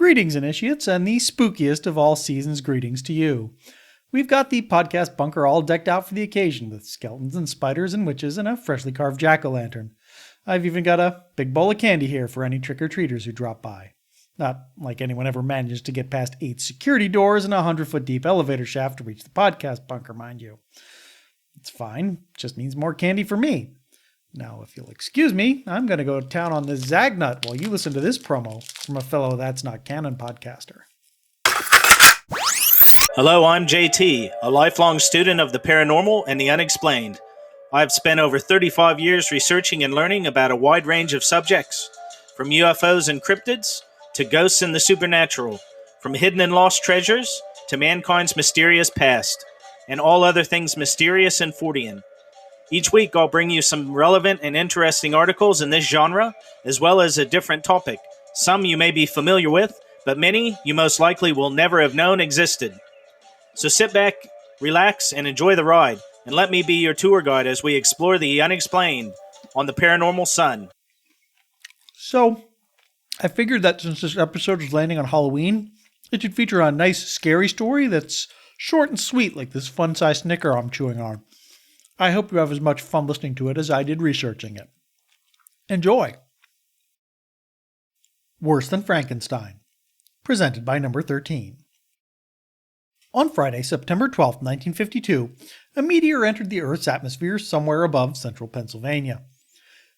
Greetings, initiates, and the spookiest of all seasons greetings to you. We've got the podcast bunker all decked out for the occasion with skeletons and spiders and witches and a freshly carved jack-o'-lantern. I've even got a big bowl of candy here for any trick-or-treaters who drop by. Not like anyone ever managed to get past 8 security doors and a 100-foot deep elevator shaft to reach the podcast bunker, mind you. It's fine, just means more candy for me. Now, if you'll excuse me, I'm going to go to town on this Zagnut while you listen to this promo from a fellow That's Not Canon podcaster. Hello, I'm JT, a lifelong student of the paranormal and the unexplained. I've spent over 35 years researching and learning about a wide range of subjects, from UFOs and cryptids to ghosts and the supernatural, from hidden and lost treasures to mankind's mysterious past, and all other things mysterious and Fortean. Each week, I'll bring you some relevant and interesting articles in this genre, as well as a different topic. Some you may be familiar with, but many you most likely will never have known existed. So sit back, relax, and enjoy the ride, and let me be your tour guide as we explore the unexplained on the Paranormal Sun. So, I figured that since this episode is landing on Halloween, it should feature a nice, scary story that's short and sweet like this fun-sized Snicker I'm chewing on. I hope you have as much fun listening to it as I did researching it. Enjoy! Worse Than Frankenstein, presented by Number 13. On Friday, September 12, 1952, a meteor entered the Earth's atmosphere somewhere above central Pennsylvania.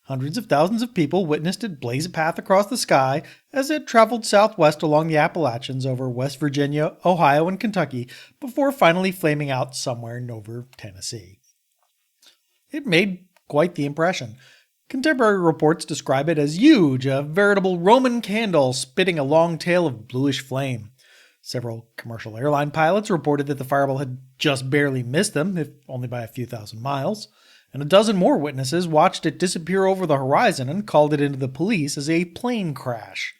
Hundreds of thousands of people witnessed it blaze a path across the sky as it traveled southwest along the Appalachians over West Virginia, Ohio, and Kentucky before finally flaming out somewhere over Tennessee. It made quite the impression. Contemporary reports describe it as huge, a veritable Roman candle spitting a long tail of bluish flame. Several commercial airline pilots reported that the fireball had just barely missed them, if only by a few thousand miles, and a dozen more witnesses watched it disappear over the horizon and called it into the police as a plane crash.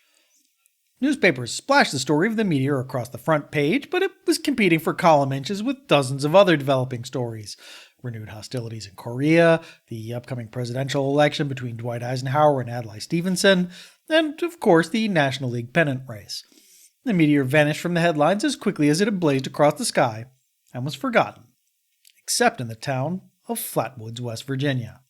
Newspapers splashed the story of the meteor across the front page, but it was competing for column inches with dozens of other developing stories. Renewed hostilities in Korea, the upcoming presidential election between Dwight Eisenhower and Adlai Stevenson, and, of course, the National League pennant race. The meteor vanished from the headlines as quickly as it had blazed across the sky and was forgotten, except in the town of Flatwoods, West Virginia.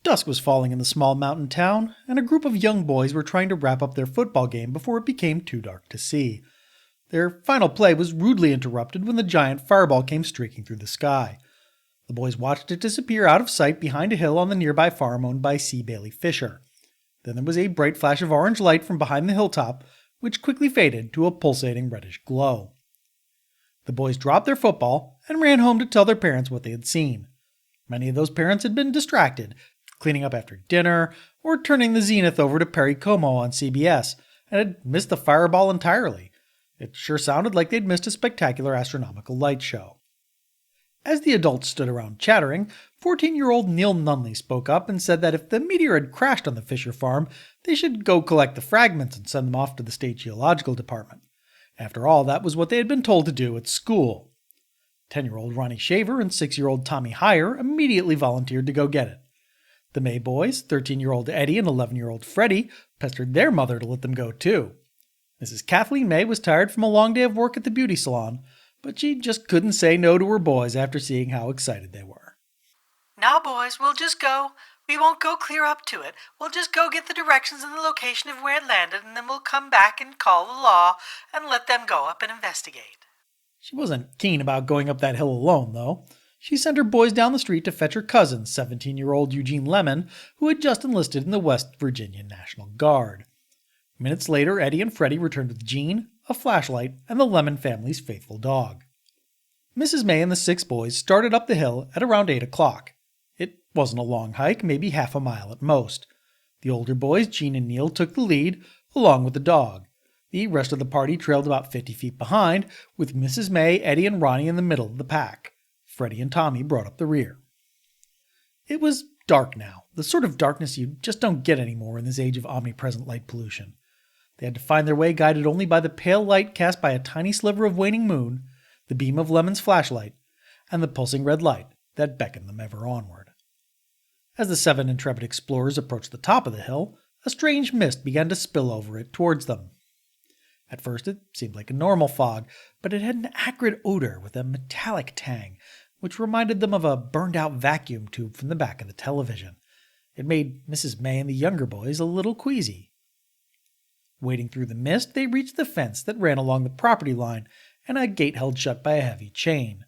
Dusk was falling in the small mountain town, and a group of young boys were trying to wrap up their football game before it became too dark to see. Their final play was rudely interrupted when the giant fireball came streaking through the sky. The boys watched it disappear out of sight behind a hill on the nearby farm owned by C. Bailey Fisher. Then there was a bright flash of orange light from behind the hilltop, which quickly faded to a pulsating reddish glow. The boys dropped their football and ran home to tell their parents what they had seen. Many of those parents had been distracted, cleaning up after dinner, or turning the zenith over to Perry Como on CBS, and had missed the fireball entirely. It sure sounded like they'd missed a spectacular astronomical light show. As the adults stood around chattering, 14-year-old Neil Nunley spoke up and said that if the meteor had crashed on the Fisher farm, they should go collect the fragments and send them off to the state geological department. After all, that was what they had been told to do at school. 10-year-old Ronnie Shaver and 6-year-old Tommy Heyer immediately volunteered to go get it. The May boys, 13-year-old Eddie and 11-year-old Freddie, pestered their mother to let them go too. Mrs. Kathleen May was tired from a long day of work at the beauty salon, but she just couldn't say no to her boys after seeing how excited they were. Now, boys, we'll just go. We won't go clear up to it. We'll just go get the directions and the location of where it landed, and then we'll come back and call the law and let them go up and investigate. She wasn't keen about going up that hill alone, though. She sent her boys down the street to fetch her cousin, 17-year-old Eugene Lemon, who had just enlisted in the West Virginia National Guard. Minutes later, Eddie and Freddie returned with Jean, a flashlight, and the Lemon family's faithful dog. Mrs. May and the 6 boys started up the hill at around 8 o'clock. It wasn't a long hike, maybe half a mile at most. The older boys, Jean and Neil, took the lead, along with the dog. The rest of the party trailed about 50 feet behind, with Mrs. May, Eddie, and Ronnie in the middle of the pack. Freddie and Tommy brought up the rear. It was dark now, the sort of darkness you just don't get anymore in this age of omnipresent light pollution. They had to find their way guided only by the pale light cast by a tiny sliver of waning moon, the beam of Lemon's flashlight, and the pulsing red light that beckoned them ever onward. As the 7 intrepid explorers approached the top of the hill, a strange mist began to spill over it towards them. At first it seemed like a normal fog, but it had an acrid odor with a metallic tang, which reminded them of a burned-out vacuum tube from the back of the television. It made Mrs. May and the younger boys a little queasy. Wading through the mist, they reached the fence that ran along the property line and a gate held shut by a heavy chain.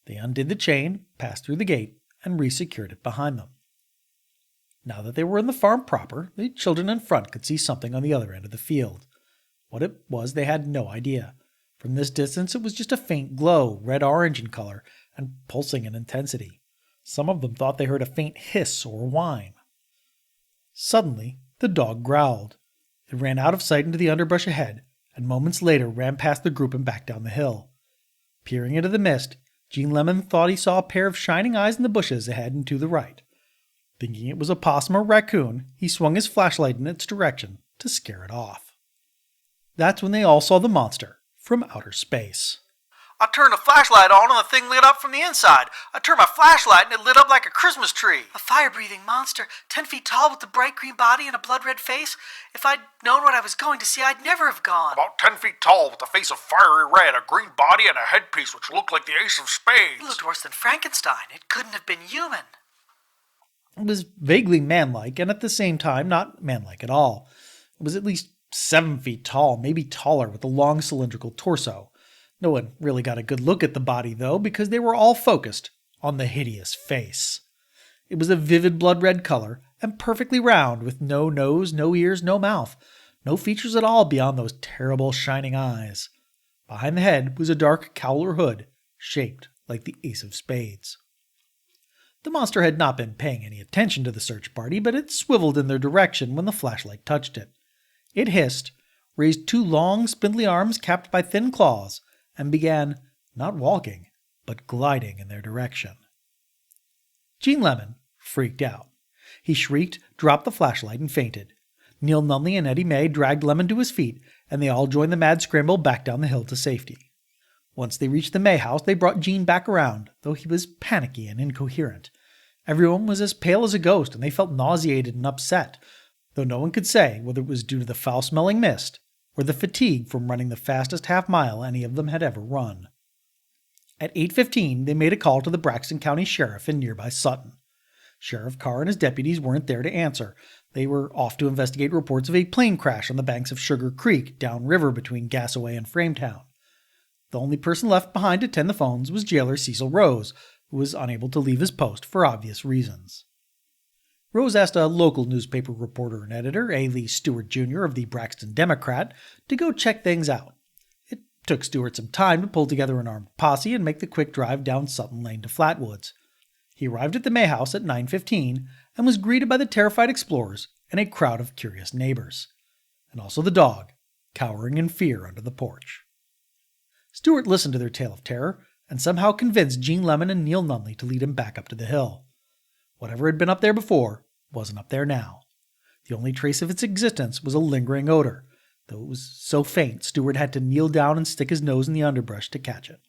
They undid the chain, passed through the gate, and resecured it behind them. Now that they were in the farm proper, the children in front could see something on the other end of the field. What it was, they had no idea. From this distance, it was just a faint glow, red-orange in color, and pulsing in intensity. Some of them thought they heard a faint hiss or whine. Suddenly, the dog growled. It ran out of sight into the underbrush ahead, and moments later ran past the group and back down the hill. Peering into the mist, Gene Lemon thought he saw a pair of shining eyes in the bushes ahead and to the right. Thinking it was a possum or raccoon, he swung his flashlight in its direction to scare it off. That's when they all saw the monster from outer space. I turned the flashlight on and the thing lit up from the inside. I turned my flashlight and it lit up like a Christmas tree. A fire-breathing monster, 10 feet tall with a bright green body and a blood-red face. If I'd known what I was going to see, I'd never have gone. About 10 feet tall with a face of fiery red, a green body, and a headpiece which looked like the ace of spades. It looked worse than Frankenstein. It couldn't have been human. It was vaguely man-like and at the same time not man-like at all. It was at least 7 feet tall, maybe taller, with a long cylindrical torso. No one really got a good look at the body, though, because they were all focused on the hideous face. It was a vivid blood-red color and perfectly round, with no nose, no ears, no mouth, no features at all beyond those terrible shining eyes. Behind the head was a dark cowl or hood, shaped like the ace of spades. The monster had not been paying any attention to the search party, but it swiveled in their direction when the flashlight touched it. It hissed, raised 2 long, spindly arms capped by thin claws, and began, not walking, but gliding in their direction. Gene Lemon freaked out. He shrieked, dropped the flashlight, and fainted. Neil Nunley and Eddie May dragged Lemon to his feet, and they all joined the mad scramble back down the hill to safety. Once they reached the May house, they brought Gene back around, though he was panicky and incoherent. Everyone was as pale as a ghost, and they felt nauseated and upset, though no one could say whether it was due to the foul-smelling mist or the fatigue from running the fastest half-mile any of them had ever run. At 8:15, they made a call to the Braxton County Sheriff in nearby Sutton. Sheriff Carr and his deputies weren't there to answer. They were off to investigate reports of a plane crash on the banks of Sugar Creek, downriver between Gassaway and Frametown. The only person left behind to tend the phones was jailer Cecil Rose, who was unable to leave his post for obvious reasons. Rose asked a local newspaper reporter and editor, A. Lee Stewart Jr. of the Braxton Democrat, to go check things out. It took Stewart some time to pull together an armed posse and make the quick drive down Sutton Lane to Flatwoods. He arrived at the May house at 9:15 and was greeted by the terrified explorers and a crowd of curious neighbors, and also the dog, cowering in fear under the porch. Stewart listened to their tale of terror and somehow convinced Gene Lemon and Neil Nunley to lead him back up to the hill. Whatever had been up there before wasn't up there now. The only trace of its existence was a lingering odor, though it was so faint Stewart had to kneel down and stick his nose in the underbrush to catch it.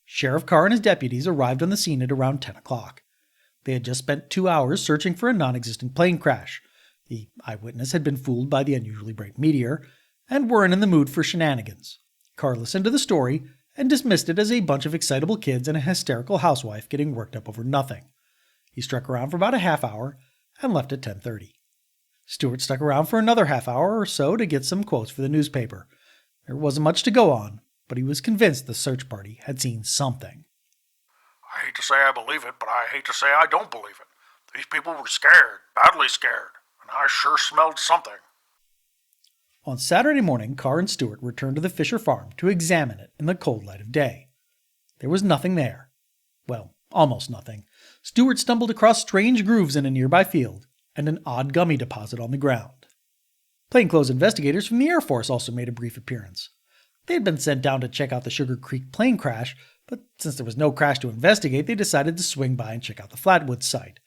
Sheriff Carr and his deputies arrived on the scene at around 10 o'clock. They had just spent 2 hours searching for a non-existent plane crash. The eyewitness had been fooled by the unusually bright meteor, and weren't in the mood for shenanigans. Carr listened to the story and dismissed it as a bunch of excitable kids and a hysterical housewife getting worked up over nothing. He struck around for about a half hour and left at 10:30. Stewart stuck around for another half hour or so to get some quotes for the newspaper. There wasn't much to go on, but he was convinced the search party had seen something. I hate to say I believe it, but I hate to say I don't believe it. These people were scared, badly scared, and I sure smelled something. On Saturday morning, Carr and Stewart returned to the Fisher farm to examine it in the cold light of day. There was nothing there. Well, almost nothing. Stewart stumbled across strange grooves in a nearby field and an odd gummy deposit on the ground. Plainclothes investigators from the Air Force also made a brief appearance. They had been sent down to check out the Sugar Creek plane crash, but since there was no crash to investigate, they decided to swing by and check out the Flatwoods site.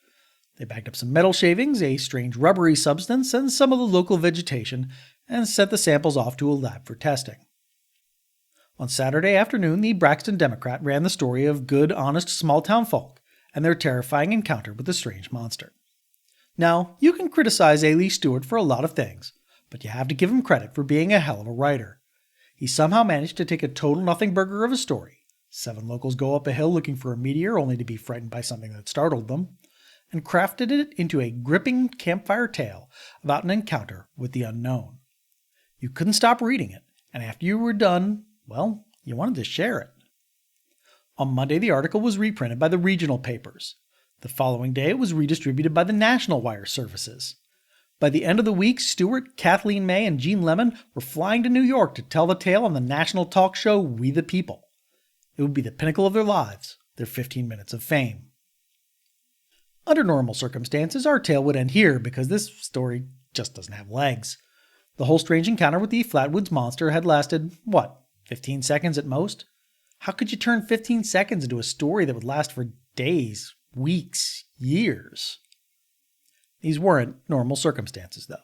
They bagged up some metal shavings, a strange rubbery substance, and some of the local vegetation, and sent the samples off to a lab for testing. On Saturday afternoon, the Braxton Democrat ran the story of good, honest, small-town folk and their terrifying encounter with the strange monster. Now, you can criticize A. Lee Stewart for a lot of things, but you have to give him credit for being a hell of a writer. He somehow managed to take a total nothing burger of a story. 7 locals go up a hill looking for a meteor only to be frightened by something that startled them, and crafted it into a gripping campfire tale about an encounter with the unknown. You couldn't stop reading it, and after you were done, well, you wanted to share it. On Monday, the article was reprinted by the regional papers. The following day, it was redistributed by the national wire services. By the end of the week, Stewart, Kathleen May, and Gene Lemon were flying to New York to tell the tale on the national talk show We the People. It would be the pinnacle of their lives, their 15 minutes of fame. Under normal circumstances, our tale would end here because this story just doesn't have legs. The whole strange encounter with the Flatwoods monster had lasted, 15 seconds at most? How could you turn 15 seconds into a story that would last for days, weeks, years? These weren't normal circumstances, though.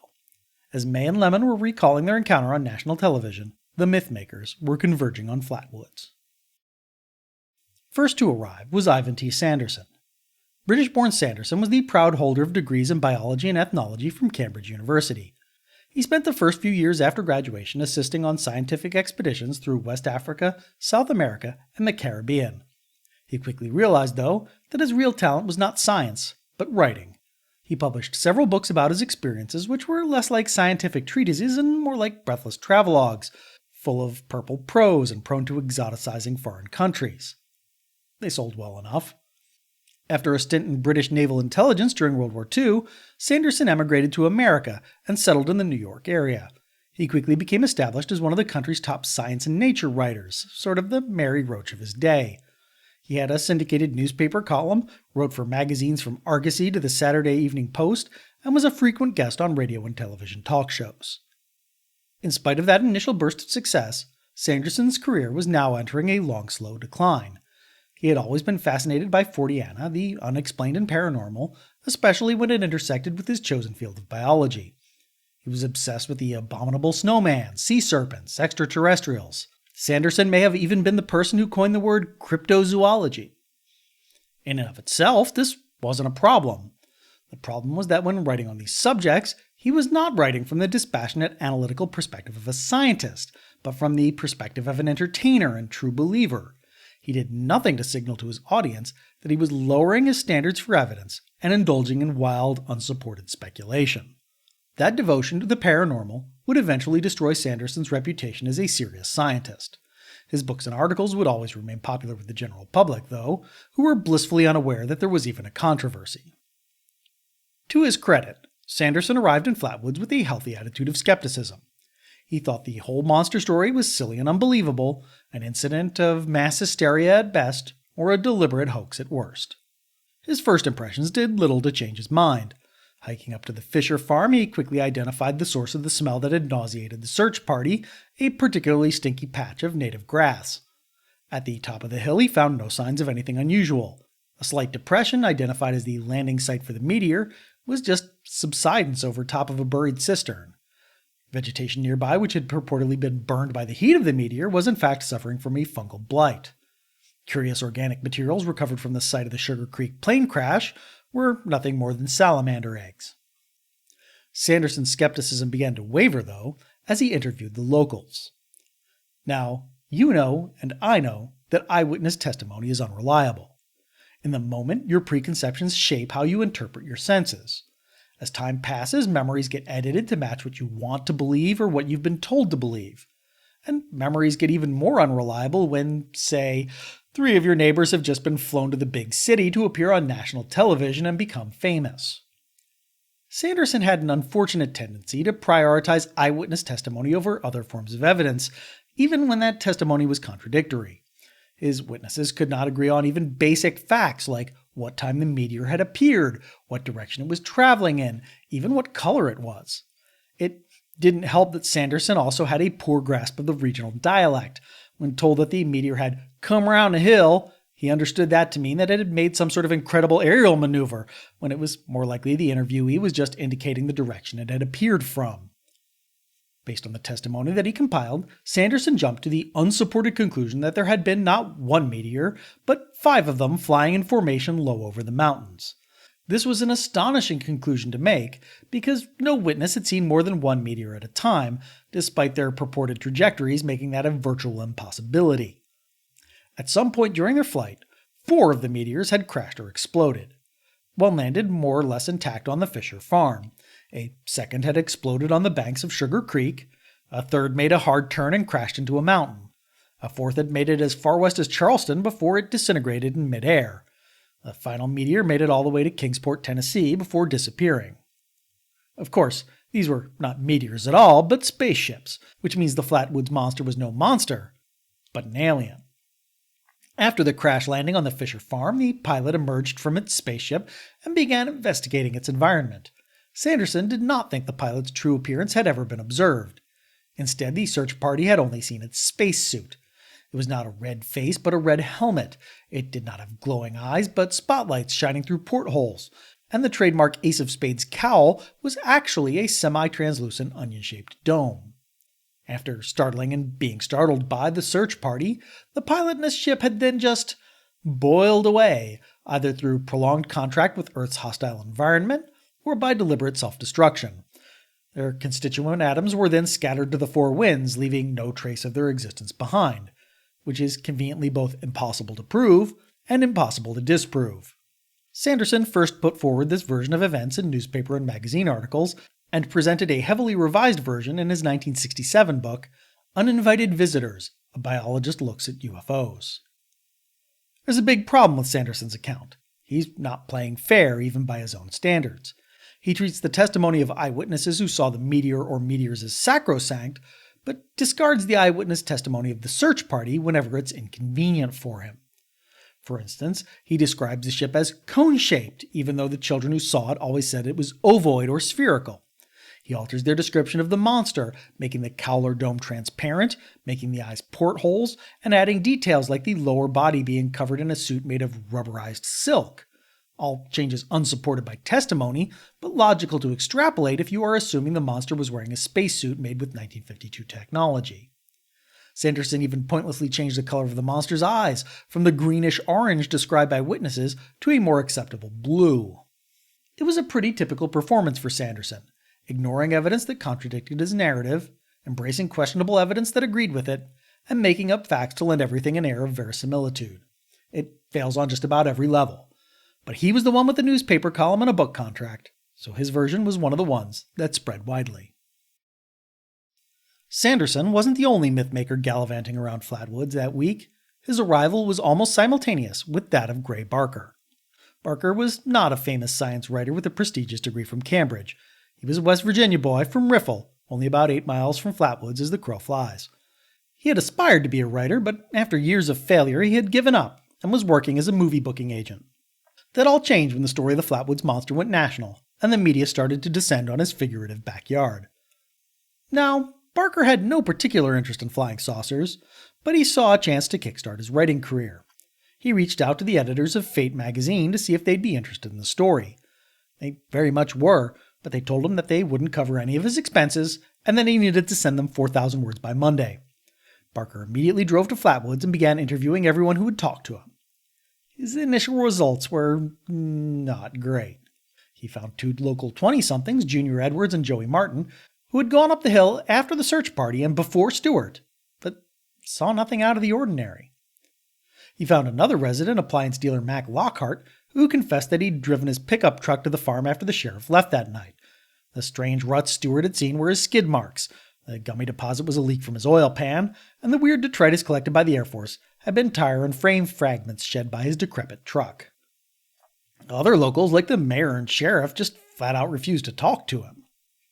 As May and Lemon were recalling their encounter on national television, the mythmakers were converging on Flatwoods. First to arrive was Ivan T. Sanderson. British-born Sanderson was the proud holder of degrees in biology and ethnology from Cambridge University. He spent the first few years after graduation assisting on scientific expeditions through West Africa, South America, and the Caribbean. He quickly realized, though, that his real talent was not science, but writing. He published several books about his experiences, which were less like scientific treatises and more like breathless travelogues, full of purple prose and prone to exoticizing foreign countries. They sold well enough. After a stint in British naval intelligence during World War II, Sanderson emigrated to America and settled in the New York area. He quickly became established as one of the country's top science and nature writers, sort of the Mary Roach of his day. He had a syndicated newspaper column, wrote for magazines from Argosy to the Saturday Evening Post, and was a frequent guest on radio and television talk shows. In spite of that initial burst of success, Sanderson's career was now entering a long, slow decline. He had always been fascinated by Forteana, the unexplained and paranormal, especially when it intersected with his chosen field of biology. He was obsessed with the abominable snowman, sea serpents, extraterrestrials. Sanderson may have even been the person who coined the word cryptozoology. In and of itself, this wasn't a problem. The problem was that when writing on these subjects, he was not writing from the dispassionate analytical perspective of a scientist, but from the perspective of an entertainer and true believer. He did nothing to signal to his audience that he was lowering his standards for evidence and indulging in wild, unsupported speculation. That devotion to the paranormal would eventually destroy Sanderson's reputation as a serious scientist. His books and articles would always remain popular with the general public, though, who were blissfully unaware that there was even a controversy. To his credit, Sanderson arrived in Flatwoods with a healthy attitude of skepticism. He thought the whole monster story was silly and unbelievable, an incident of mass hysteria at best, or a deliberate hoax at worst. His first impressions did little to change his mind. Hiking up to the Fisher farm, he quickly identified the source of the smell that had nauseated the search party, a particularly stinky patch of native grass. At the top of the hill, he found no signs of anything unusual. A slight depression, identified as the landing site for the meteor, was just subsidence over top of a buried cistern. Vegetation nearby, which had purportedly been burned by the heat of the meteor, was in fact suffering from a fungal blight. Curious organic materials recovered from the site of the Sugar Creek plane crash were nothing more than salamander eggs. Sanderson's skepticism began to waver, though, as he interviewed the locals. Now, you know and I know that eyewitness testimony is unreliable. In the moment, your preconceptions shape how you interpret your senses. As time passes, memories get edited to match what you want to believe or what you've been told to believe. And memories get even more unreliable when, say, 3 of your neighbors have just been flown to the big city to appear on national television and become famous. Sanderson had an unfortunate tendency to prioritize eyewitness testimony over other forms of evidence, even when that testimony was contradictory. His witnesses could not agree on even basic facts like what time the meteor had appeared, what direction it was traveling in, even what color it was. It didn't help that Sanderson also had a poor grasp of the regional dialect. When told that the meteor had come around a hill, he understood that to mean that it had made some sort of incredible aerial maneuver, when it was more likely the interviewee was just indicating the direction it had appeared from. Based on the testimony that he compiled, Sanderson jumped to the unsupported conclusion that there had been not one meteor, but 5 of them flying in formation low over the mountains. This was an astonishing conclusion to make, because no witness had seen more than one meteor at a time, despite their purported trajectories making that a virtual impossibility. At some point during their flight, 4 of the meteors had crashed or exploded. One landed more or less intact on the Fisher farm. A second had exploded on the banks of Sugar Creek. A third made a hard turn and crashed into a mountain. A fourth had made it as far west as Charleston before it disintegrated in midair. The final meteor made it all the way to Kingsport, Tennessee before disappearing. Of course, these were not meteors at all, but spaceships, which means the Flatwoods monster was no monster, but an alien. After the crash landing on the Fisher farm, the pilot emerged from its spaceship and began investigating its environment. Sanderson did not think the pilot's true appearance had ever been observed. Instead, the search party had only seen its spacesuit. It was not a red face, but a red helmet. It did not have glowing eyes, but spotlights shining through portholes. And the trademark Ace of Spades cowl was actually a semi-translucent onion-shaped dome. After startling and being startled by the search party, the pilot and his ship had then just boiled away, either through prolonged contact with Earth's hostile environment or by deliberate self-destruction. Their constituent atoms were then scattered to the 4 winds, leaving no trace of their existence behind, which is conveniently both impossible to prove and impossible to disprove. Sanderson first put forward this version of events in newspaper and magazine articles, and presented a heavily revised version in his 1967 book, Uninvited Visitors, A Biologist Looks at UFOs. There's a big problem with Sanderson's account. He's not playing fair even by his own standards. He treats the testimony of eyewitnesses who saw the meteor or meteors as sacrosanct, but discards the eyewitness testimony of the search party whenever it's inconvenient for him. For instance, he describes the ship as cone-shaped, even though the children who saw it always said it was ovoid or spherical. He alters their description of the monster, making the cowl or dome transparent, making the eyes portholes, and adding details like the lower body being covered in a suit made of rubberized silk. All changes unsupported by testimony, but logical to extrapolate if you are assuming the monster was wearing a spacesuit made with 1952 technology. Sanderson even pointlessly changed the color of the monster's eyes from the greenish-orange described by witnesses to a more acceptable blue. It was a pretty typical performance for Sanderson, ignoring evidence that contradicted his narrative, embracing questionable evidence that agreed with it, and making up facts to lend everything an air of verisimilitude. It fails on just about every level. But he was the one with the newspaper column and a book contract, so his version was one of the ones that spread widely. Sanderson wasn't the only mythmaker gallivanting around Flatwoods that week. His arrival was almost simultaneous with that of Gray Barker. Barker was not a famous science writer with a prestigious degree from Cambridge. He was a West Virginia boy from Riffle, only about 8 miles from Flatwoods as the crow flies. He had aspired to be a writer, but after years of failure he had given up and was working as a movie booking agent. That all changed when the story of the Flatwoods monster went national, and the media started to descend on his figurative backyard. Now, Barker had no particular interest in flying saucers, but he saw a chance to kickstart his writing career. He reached out to the editors of Fate magazine to see if they'd be interested in the story. They very much were, but they told him that they wouldn't cover any of his expenses, and that he needed to send them 4,000 words by Monday. Barker immediately drove to Flatwoods and began interviewing everyone who would talk to him. His initial results were not great. He found 2 local 20-somethings, Junior Edwards and Joey Martin, who had gone up the hill after the search party and before Stewart, but saw nothing out of the ordinary. He found another resident, appliance dealer Mac Lockhart, who confessed that he'd driven his pickup truck to the farm after the sheriff left that night. The strange ruts Stewart had seen were his skid marks. The gummy deposit was a leak from his oil pan, and the weird detritus collected by the Air Force had been tire and frame fragments shed by his decrepit truck. Other locals, like the mayor and sheriff, just flat out refused to talk to him.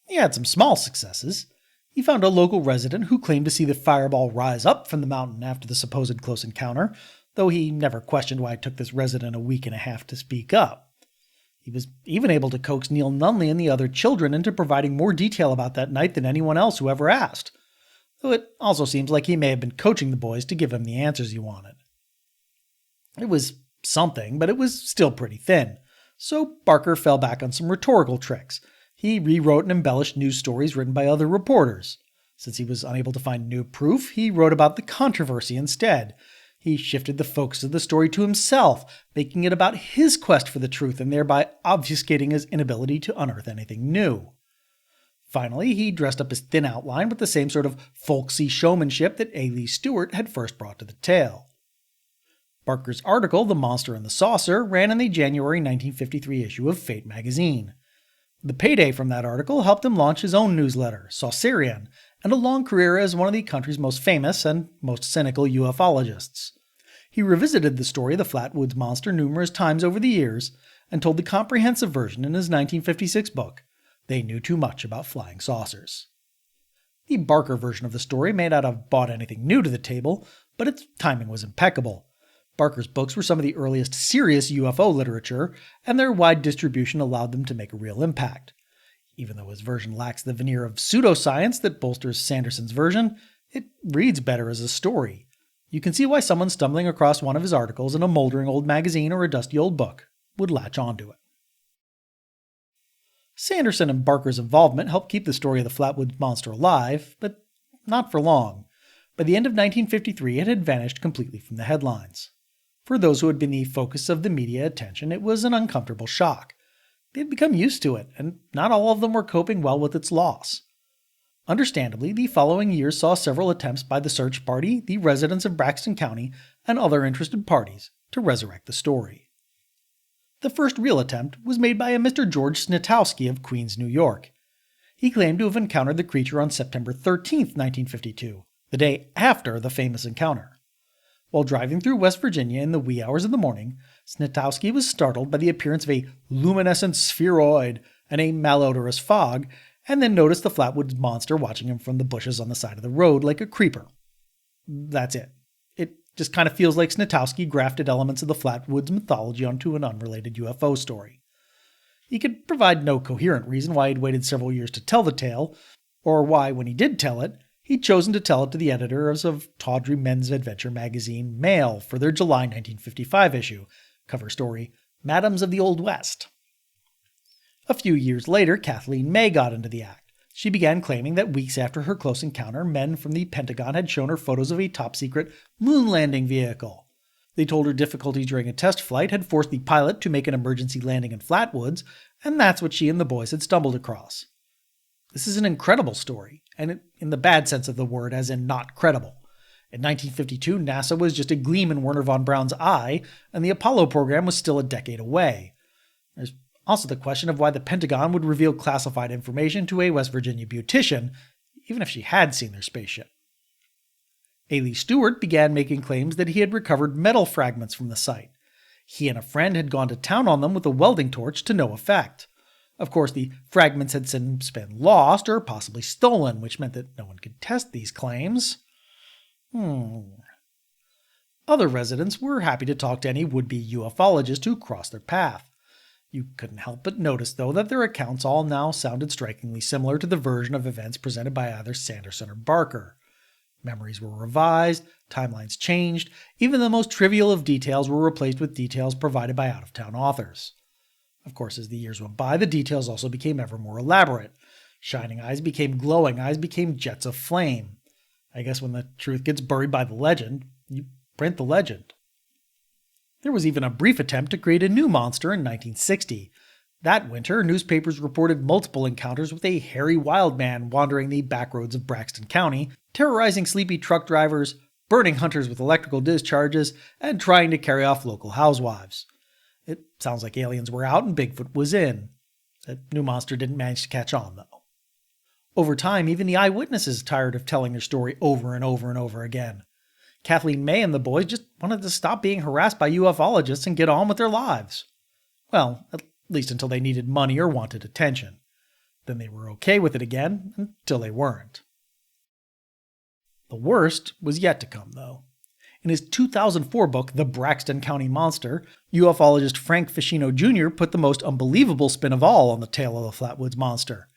He had some small successes. He found a local resident who claimed to see the fireball rise up from the mountain after the supposed close encounter, though he never questioned why it took this resident a week and a half to speak up. He was even able to coax Neil Nunley and the other children into providing more detail about that night than anyone else who ever asked, though it also seems like he may have been coaching the boys to give him the answers he wanted. It was something, but it was still pretty thin, so Barker fell back on some rhetorical tricks. He rewrote and embellished news stories written by other reporters. Since he was unable to find new proof, he wrote about the controversy instead. He shifted the focus of the story to himself, making it about his quest for the truth and thereby obfuscating his inability to unearth anything new. Finally, he dressed up his thin outline with the same sort of folksy showmanship that A. Lee Stewart had first brought to the tale. Barker's article, The Monster and the Saucer, ran in the January 1953 issue of Fate magazine. The payday from that article helped him launch his own newsletter, Saucerian, and a long career as one of the country's most famous and most cynical ufologists. He revisited the story of the Flatwoods monster numerous times over the years and told the comprehensive version in his 1956 book, They Knew Too Much About Flying Saucers. The Barker version of the story may not have brought anything new to the table, but its timing was impeccable. Barker's books were some of the earliest serious UFO literature, and their wide distribution allowed them to make a real impact. Even though his version lacks the veneer of pseudoscience that bolsters Sanderson's version, it reads better as a story. You can see why someone stumbling across one of his articles in a moldering old magazine or a dusty old book would latch onto it. Sanderson and Barker's involvement helped keep the story of the Flatwoods monster alive, but not for long. By the end of 1953, it had vanished completely from the headlines. For those who had been the focus of the media attention, it was an uncomfortable shock. They had become used to it, and not all of them were coping well with its loss. Understandably, the following years saw several attempts by the search party, the residents of Braxton County, and other interested parties to resurrect the story. The first real attempt was made by a Mr. George Snitowski of Queens, New York. He claimed to have encountered the creature on September 13, 1952, the day after the famous encounter. While driving through West Virginia in the wee hours of the morning, Snitowski was startled by the appearance of a luminescent spheroid and a malodorous fog, and then noticed the Flatwoods monster watching him from the bushes on the side of the road like a creeper. That's it. It just kind of feels like Snitowski grafted elements of the Flatwoods mythology onto an unrelated UFO story. He could provide no coherent reason why he'd waited several years to tell the tale, or why, when he did tell it, he'd chosen to tell it to the editors of tawdry men's adventure magazine Mail for their July 1955 issue, cover story, Madams of the Old West. A few years later, Kathleen May got into the act. She began claiming that weeks after her close encounter, men from the Pentagon had shown her photos of a top-secret moon landing vehicle. They told her difficulties during a test flight had forced the pilot to make an emergency landing in Flatwoods, and that's what she and the boys had stumbled across. This is an incredible story, and in the bad sense of the word, as in not credible. In 1952, NASA was just a gleam in Wernher von Braun's eye, and the Apollo program was still a decade away. There's also the question of why the Pentagon would reveal classified information to a West Virginia beautician, even if she had seen their spaceship. A. Lee Stewart began making claims that he had recovered metal fragments from the site. He and a friend had gone to town on them with a welding torch to no effect. Of course, the fragments had since been lost or possibly stolen, which meant that no one could test these claims. Other residents were happy to talk to any would-be ufologist who crossed their path. You couldn't help but notice, though, that their accounts all now sounded strikingly similar to the version of events presented by either Sanderson or Barker. Memories were revised, timelines changed, even the most trivial of details were replaced with details provided by out-of-town authors. Of course, as the years went by, the details also became ever more elaborate. Shining eyes became glowing eyes became jets of flame. I guess when the truth gets buried by the legend, you print the legend. There was even a brief attempt to create a new monster in 1960. That winter, newspapers reported multiple encounters with a hairy wild man wandering the back roads of Braxton County, terrorizing sleepy truck drivers, burning hunters with electrical discharges, and trying to carry off local housewives. It sounds like aliens were out and Bigfoot was in. That new monster didn't manage to catch on, though. Over time, even the eyewitnesses tired of telling their story over and over and over again. Kathleen May and the boys just wanted to stop being harassed by ufologists and get on with their lives. Well, at least until they needed money or wanted attention. Then they were okay with it again, until they weren't. The worst was yet to come, though. In his 2004 book, The Braxton County Monster, ufologist Frank Ficino Jr. put the most unbelievable spin of all on the tale of the Flatwoods monster.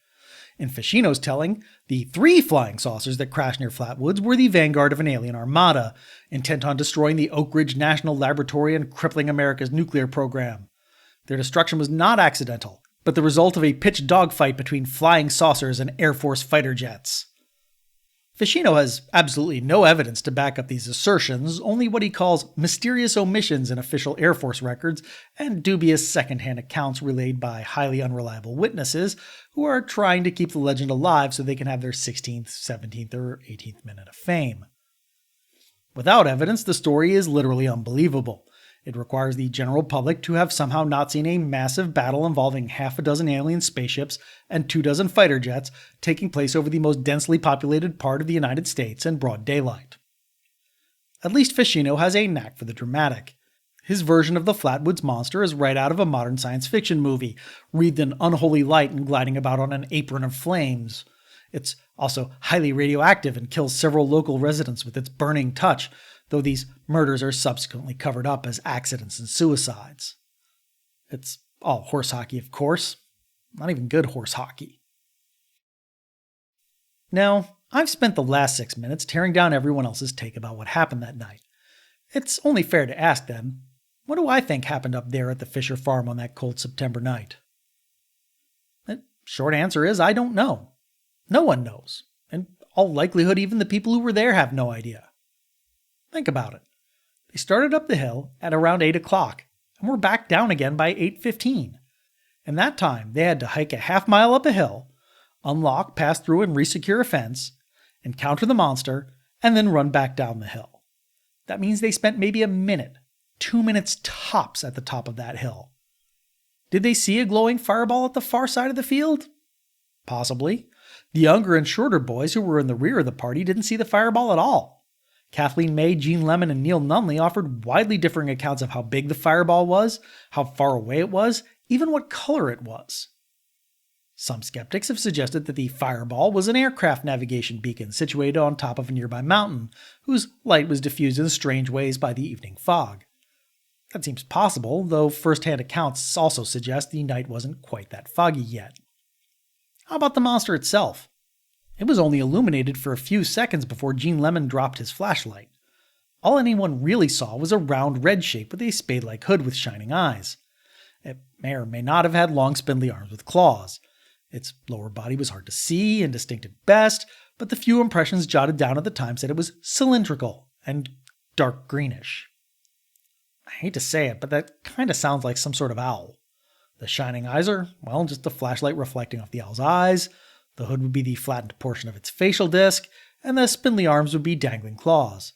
In Ficino's telling, the 3 flying saucers that crashed near Flatwoods were the vanguard of an alien armada, intent on destroying the Oak Ridge National Laboratory and crippling America's nuclear program. Their destruction was not accidental, but the result of a pitched dogfight between flying saucers and Air Force fighter jets. Ficino has absolutely no evidence to back up these assertions, only what he calls mysterious omissions in official Air Force records and dubious secondhand accounts relayed by highly unreliable witnesses who are trying to keep the legend alive so they can have their 16th, 17th, or 18th minute of fame. Without evidence, the story is literally unbelievable. It requires the general public to have somehow not seen a massive battle involving half a dozen alien spaceships and 24 fighter jets taking place over the most densely populated part of the United States in broad daylight. At least Ficino has a knack for the dramatic. His version of the Flatwoods monster is right out of a modern science fiction movie, wreathed in unholy light and gliding about on an apron of flames. It's also highly radioactive and kills several local residents with its burning touch, though these murders are subsequently covered up as accidents and suicides. It's all horse hockey, of course. Not even good horse hockey. Now, I've spent the last 6 minutes tearing down everyone else's take about what happened that night. It's only fair to ask then, what do I think happened up there at the Fisher farm on that cold September night? The short answer is I don't know. No one knows. In all likelihood, even the people who were there have no idea. Think about it. They started up the hill at around 8 o'clock and were back down again by 8:15. In that time, they had to hike a half-mile up a hill, unlock, pass through, and resecure a fence, encounter the monster, and then run back down the hill. That means they spent maybe a minute, 2 minutes tops at the top of that hill. Did they see a glowing fireball at the far side of the field? Possibly. The younger and shorter boys who were in the rear of the party didn't see the fireball at all. Kathleen May, Gene Lemon, and Neil Nunley offered widely differing accounts of how big the fireball was, how far away it was, even what color it was. Some skeptics have suggested that the fireball was an aircraft navigation beacon situated on top of a nearby mountain, whose light was diffused in strange ways by the evening fog. That seems possible, though first-hand accounts also suggest the night wasn't quite that foggy yet. How about the monster itself? It was only illuminated for a few seconds before Gene Lemon dropped his flashlight. All anyone really saw was a round red shape with a spade-like hood with shining eyes. It may or may not have had long spindly arms with claws. Its lower body was hard to see, indistinct at best, but the few impressions jotted down at the time said it was cylindrical and dark greenish. I hate to say it, but that kind of sounds like some sort of owl. The shining eyes are, well, just the flashlight reflecting off the owl's eyes. The hood would be the flattened portion of its facial disc, and the spindly arms would be dangling claws.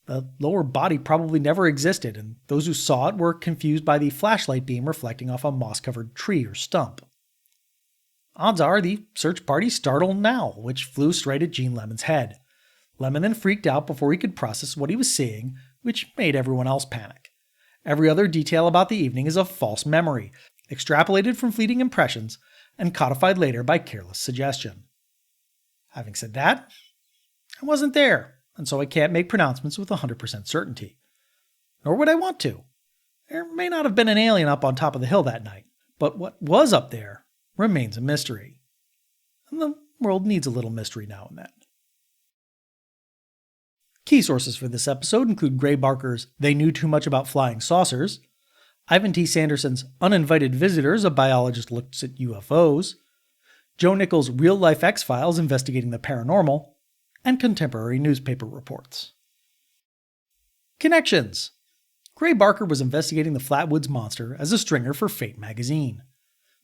The lower body probably never existed, and those who saw it were confused by the flashlight beam reflecting off a moss-covered tree or stump. Odds are the search party startled an owl, which flew straight at Gene Lemon's head. Lemon then freaked out before he could process what he was seeing, which made everyone else panic. Every other detail about the evening is a false memory, extrapolated from fleeting impressions, and codified later by careless suggestion. Having said that, I wasn't there, and so I can't make pronouncements with 100% certainty. Nor would I want to. There may not have been an alien up on top of the hill that night, but what was up there remains a mystery. And the world needs a little mystery now and then. Key sources for this episode include Gray Barker's They Knew Too Much About Flying Saucers, Ivan T. Sanderson's Uninvited Visitors, A Biologist Looks at UFOs, Joe Nickell's Real Life X-Files Investigating the Paranormal, and contemporary newspaper reports. Connections. Gray Barker was investigating the Flatwoods monster as a stringer for Fate magazine.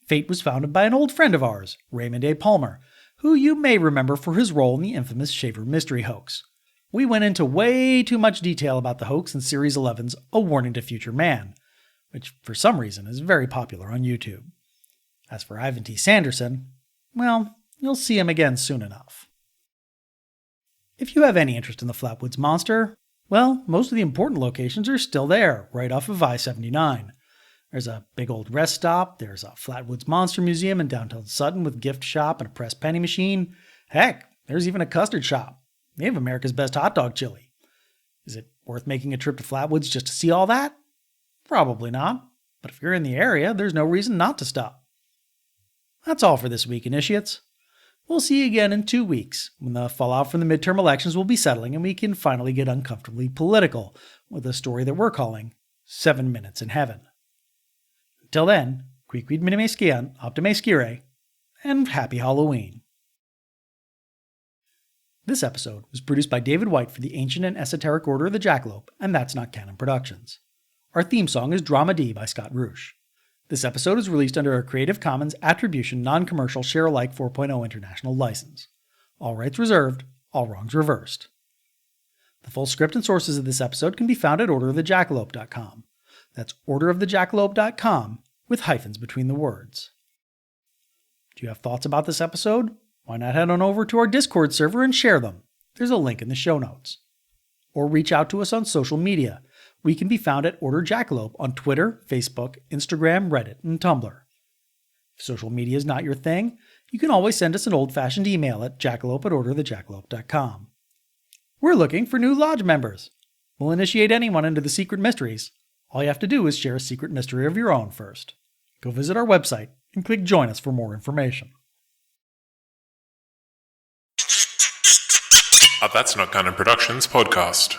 Fate was founded by an old friend of ours, Raymond A. Palmer, who you may remember for his role in the infamous Shaver mystery hoax. We went into way too much detail about the hoax in Series 11's A Warning to Future Man, which for some reason is very popular on YouTube. As for Ivan T. Sanderson, well, you'll see him again soon enough. If you have any interest in the Flatwoods monster, well, most of the important locations are still there, right off of I-79. There's a big old rest stop, there's a Flatwoods Monster Museum in downtown Sutton with gift shop and a press penny machine. Heck, there's even a custard shop. They have America's best hot dog chili. Is it worth making a trip to Flatwoods just to see all that? Probably not, but if you're in the area, there's no reason not to stop. That's all for this week, Initiates. We'll see you again in 2 weeks, when the fallout from the midterm elections will be settling and we can finally get uncomfortably political with a story that we're calling 7 Minutes in Heaven. Until then, Quid minime skian, optime scire, and happy Halloween. This episode was produced by David White for the Ancient and Esoteric Order of the Jackalope, and That's Not Canon Productions. Our theme song is Drama D by Scott Roosh. This episode is released under a Creative Commons Attribution Non-Commercial Share-alike 4.0 International License. All rights reserved, all wrongs reversed. The full script and sources of this episode can be found at orderofthejackalope.com. That's orderofthejackalope.com with hyphens between the words. Do you have thoughts about this episode? Why not head on over to our Discord server and share them? There's a link in the show notes. Or reach out to us on social media. We can be found at Order Jackalope on Twitter, Facebook, Instagram, Reddit, and Tumblr. If social media is not your thing, you can always send us an old-fashioned email at jackalope@orderofthejackalope.com. We're looking for new lodge members. We'll initiate anyone into the secret mysteries. All you have to do is share a secret mystery of your own first. Go visit our website and click Join Us for more information. A That's Not Canon Productions podcast.